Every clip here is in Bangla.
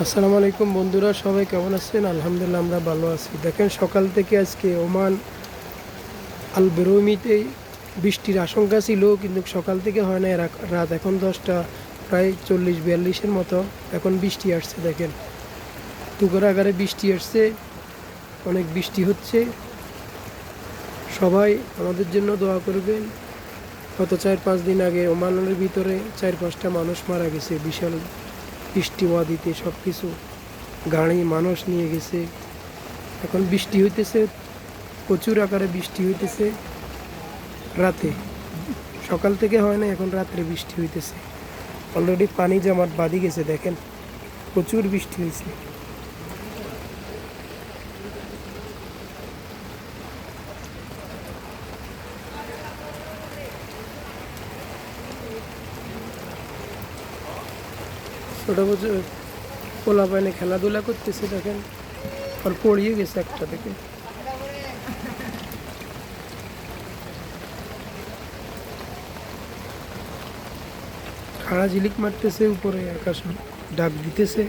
আসসালামু আলাইকুম বন্ধুরা, সবাই কেমন আছেন? আলহামদুলিল্লাহ আমরা ভালো আছি। দেখেন, সকাল থেকে আজকে ওমান আল বেরৌমিতে বৃষ্টির আশঙ্কা ছিল, কিন্তু সকাল থেকে হয় না। রাত এখন 10টা, প্রায় 40-42-এর মতো এখন বৃষ্টি আসছে। দেখেন, তুগর আকারে বৃষ্টি আসছে, অনেক বৃষ্টি হচ্ছে। সবাই আমাদের জন্য দোয়া করবেন। গত 4-5 দিন আগে ওমানের ভিতরে 4-5টা মানুষ মারা গেছে বিশাল বৃষ্টি ওয়াদিতে। সব কিছু গাড়ি মানুষ নিয়ে গেছে। এখন বৃষ্টি হইতেছে, প্রচুর আকারে বৃষ্টি হইতেছে রাতে। সকাল থেকে হয় না, এখন রাত্রে বৃষ্টি হইতেছে। অলরেডি পানি জমাট বাঁধি গেছে। দেখেন, প্রচুর বৃষ্টি হয়েছে। ছোট বছর পোলা পানি খেলাধুলা করতেছে। দেখেন, আর পড়িয়ে গেছে একটা থেকে। খাড়া ঝিলিক মারতেছে, উপরে আকাশ ডাক দিতেছে।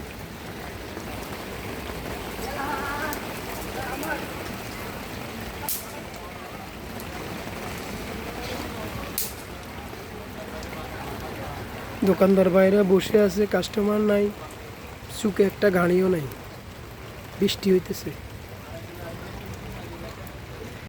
দোকানদার বাইরে বসে আছে, কাস্টমার নাই, চুকে একটা গাড়িও নাই, বৃষ্টি হইতেছে।